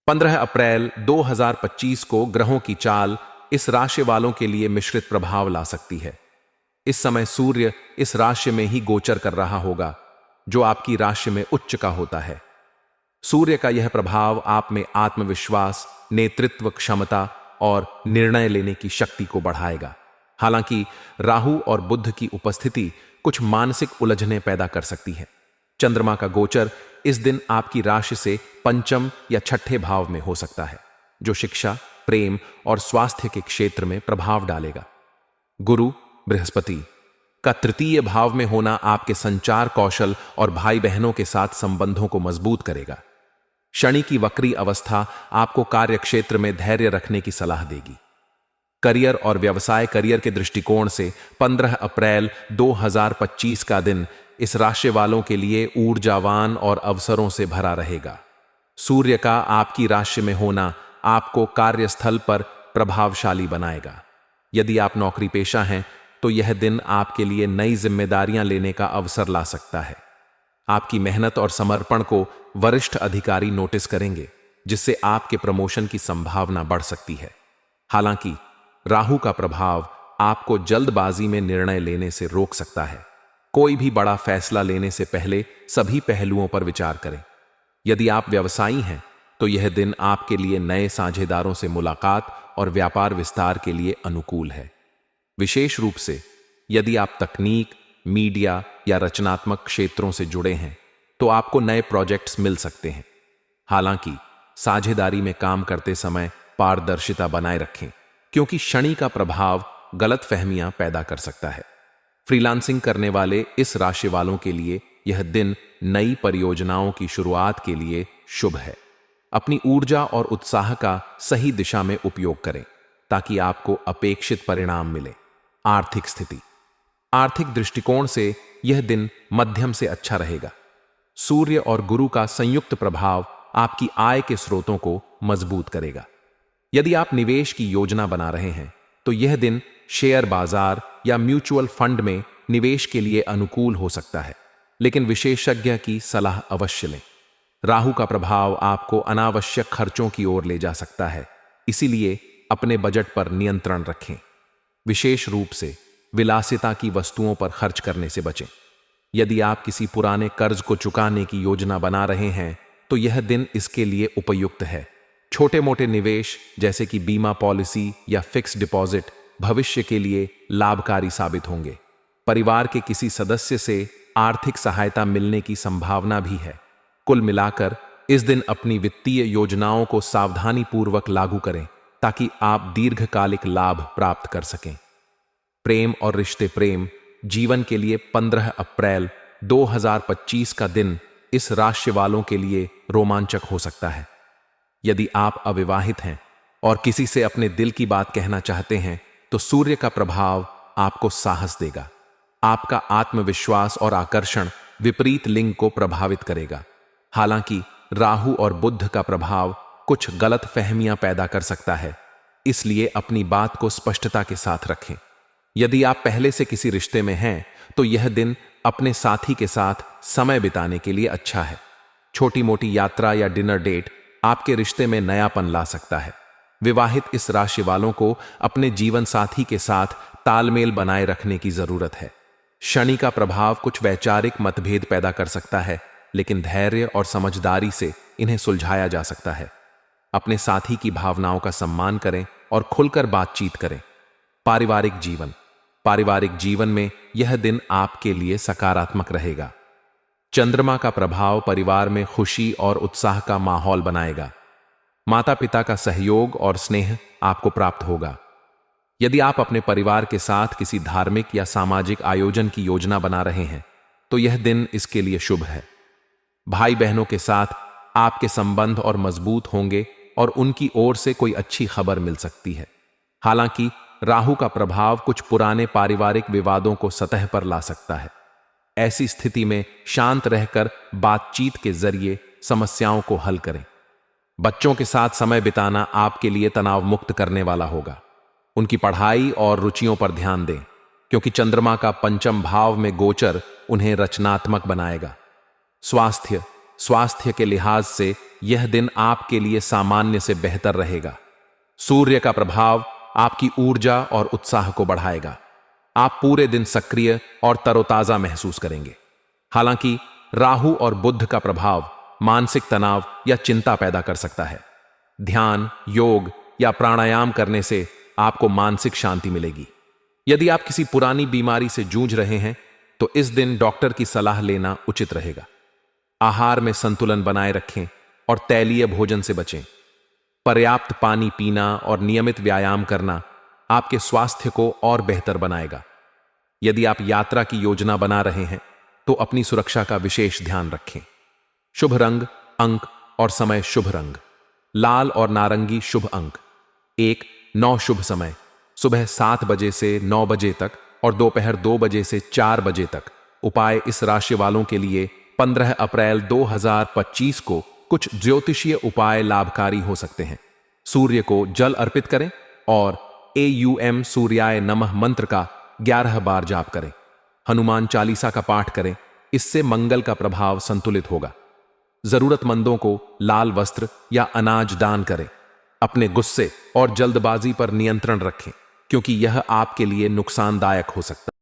15 अप्रैल 2025 को ग्रहों की चाल इस राशि वालों के लिए मिश्रित प्रभाव ला सकती है। इस समय सूर्य इस राशि में ही गोचर कर रहा होगा, जो आपकी राशि में उच्च का होता है। सूर्य का यह प्रभाव आप में आत्मविश्वास, नेतृत्व क्षमता और निर्णय लेने की शक्ति को बढ़ाएगा। हालांकि राहु और बुध की उपस्थिति कुछ मानसिक उलझनें पैदा कर सकती है। चंद्रमा का गोचर इस दिन आपकी राशि से पंचम या छठे भाव में हो सकता है, जो शिक्षा, प्रेम और स्वास्थ्य के क्षेत्र में प्रभाव डालेगा। गुरु बृहस्पति का तृतीय भाव में होना आपके संचार कौशल और भाई बहनों के साथ संबंधों को मजबूत करेगा। शनि की वक्री अवस्था आपको कार्यक्षेत्र में धैर्य रखने की सलाह देगी। करियर और व्यवसाय करियर के दृष्टिकोण से 15 अप्रैल 2025 का दिन इस राशि वालों के लिए ऊर्जावान और अवसरों से भरा रहेगा। सूर्य का आपकी राशि में होना आपको कार्यस्थल पर प्रभावशाली बनाएगा। यदि आप नौकरी पेशा हैं तो यह दिन आपके लिए नई जिम्मेदारियां लेने का अवसर ला सकता है। आपकी मेहनत और समर्पण को वरिष्ठ अधिकारी नोटिस करेंगे, जिससे आपके प्रमोशन की संभावना बढ़ सकती है। हालांकि राहु का प्रभाव आपको जल्दबाजी में निर्णय लेने से रोक सकता है। कोई भी बड़ा फैसला लेने से पहले सभी पहलुओं पर विचार करें। यदि आप व्यवसायी हैं तो यह दिन आपके लिए नए साझेदारों से मुलाकात और व्यापार विस्तार के लिए अनुकूल है। विशेष रूप से यदि आप तकनीक, मीडिया या रचनात्मक क्षेत्रों से जुड़े हैं तो आपको नए प्रोजेक्ट्स मिल सकते हैं। हालांकि साझेदारी में काम करते समय पारदर्शिता बनाए रखें, क्योंकि शनि का प्रभाव गलतफहमियां पैदा कर सकता है। फ्रीलांसिंग करने वाले इस राशि वालों के लिए यह दिन नई परियोजनाओं की शुरुआत के लिए शुभ है। अपनी ऊर्जा और उत्साह का सही दिशा में उपयोग करें ताकि आपको अपेक्षित परिणाम मिले। आर्थिक स्थिति, आर्थिक दृष्टिकोण से यह दिन मध्यम से अच्छा रहेगा। सूर्य और गुरु का संयुक्त प्रभाव आपकी आय के स्रोतों को मजबूत करेगा। यदि आप निवेश की योजना बना रहे हैं तो यह दिन शेयर बाजार या म्यूचुअल फंड में निवेश के लिए अनुकूल हो सकता है, लेकिन विशेषज्ञ की सलाह अवश्य लें। राहु का प्रभाव आपको अनावश्यक खर्चों की ओर ले जा सकता है, इसीलिए अपने बजट पर नियंत्रण रखें। विशेष रूप से विलासिता की वस्तुओं पर खर्च करने से बचें। यदि आप किसी पुराने कर्ज को चुकाने की योजना बना रहे हैं तो यह दिन इसके लिए उपयुक्त है। छोटे मोटे निवेश जैसे कि बीमा पॉलिसी या फिक्स डिपॉजिट भविष्य के लिए लाभकारी साबित होंगे। परिवार के किसी सदस्य से आर्थिक सहायता मिलने की संभावना भी है। कुल मिलाकर इस दिन अपनी वित्तीय योजनाओं को सावधानीपूर्वक लागू करें ताकि आप दीर्घकालिक लाभ प्राप्त कर सकें। प्रेम और रिश्ते, प्रेम जीवन के लिए 15 अप्रैल 2025 का दिन इस राशि वालों के लिए रोमांचक हो सकता है। यदि आप अविवाहित हैं और किसी से अपने दिल की बात कहना चाहते हैं तो सूर्य का प्रभाव आपको साहस देगा। आपका आत्मविश्वास और आकर्षण विपरीत लिंग को प्रभावित करेगा। हालांकि राहु और बुध का प्रभाव कुछ गलत फहमियां पैदा कर सकता है, इसलिए अपनी बात को स्पष्टता के साथ रखें। यदि आप पहले से किसी रिश्ते में हैं तो यह दिन अपने साथी के साथ समय बिताने के लिए अच्छा है। छोटी मोटी यात्रा या डिनर डेट आपके रिश्ते में नयापन ला सकता है। विवाहित इस राशि वालों को अपने जीवन साथी के साथ तालमेल बनाए रखने की जरूरत है। शनि का प्रभाव कुछ वैचारिक मतभेद पैदा कर सकता है, लेकिन धैर्य और समझदारी से इन्हें सुलझाया जा सकता है। अपने साथी की भावनाओं का सम्मान करें और खुलकर बातचीत करें। पारिवारिक जीवन में यह दिन आपके लिए सकारात्मक रहेगा। चंद्रमा का प्रभाव परिवार में खुशी और उत्साह का माहौल बनाएगा। माता पिता का सहयोग और स्नेह आपको प्राप्त होगा। यदि आप अपने परिवार के साथ किसी धार्मिक या सामाजिक आयोजन की योजना बना रहे हैं तो यह दिन इसके लिए शुभ है। भाई बहनों के साथ आपके संबंध और मजबूत होंगे और उनकी ओर से कोई अच्छी खबर मिल सकती है। हालांकि राहु का प्रभाव कुछ पुराने पारिवारिक विवादों को सतह पर ला सकता है। ऐसी स्थिति में शांत रहकर बातचीत के जरिए समस्याओं को हल करें। बच्चों के साथ समय बिताना आपके लिए तनाव मुक्त करने वाला होगा। उनकी पढ़ाई और रुचियों पर ध्यान दें, क्योंकि चंद्रमा का पंचम भाव में गोचर उन्हें रचनात्मक बनाएगा। स्वास्थ्य, स्वास्थ्य के लिहाज से यह दिन आपके लिए सामान्य से बेहतर रहेगा। सूर्य का प्रभाव आपकी ऊर्जा और उत्साह को बढ़ाएगा। आप पूरे दिन सक्रिय और तरोताजा महसूस करेंगे। हालांकि राहु और बुध का प्रभाव मानसिक तनाव या चिंता पैदा कर सकता है। ध्यान, योग या प्राणायाम करने से आपको मानसिक शांति मिलेगी। यदि आप किसी पुरानी बीमारी से जूझ रहे हैं तो इस दिन डॉक्टर की सलाह लेना उचित रहेगा। आहार में संतुलन बनाए रखें और तैलीय भोजन से बचें। पर्याप्त पानी पीना और नियमित व्यायाम करना आपके स्वास्थ्य को और बेहतर बनाएगा। यदि आप यात्रा की योजना बना रहे हैं तो अपनी सुरक्षा का विशेष ध्यान रखें। शुभ रंग, अंक और समय शुभ रंग लाल और नारंगी शुभ अंक 1, 9 शुभ समय सुबह 7 बजे से 9 बजे तक और दोपहर 2 बजे से 4 बजे तक। उपाय इस राशि वालों के लिए 15 अप्रैल 2025 को कुछ ज्योतिषीय उपाय लाभकारी हो सकते हैं। सूर्य को जल अर्पित करें और AUM सूर्याय नमः मंत्र का 11 बार जाप करें। हनुमान चालीसा का पाठ करें, इससे मंगल का प्रभाव संतुलित होगा। जरूरतमंदों को लाल वस्त्र या अनाज दान करें। अपने गुस्से और जल्दबाजी पर नियंत्रण रखें क्योंकि यह आपके लिए नुकसानदायक हो सकता है।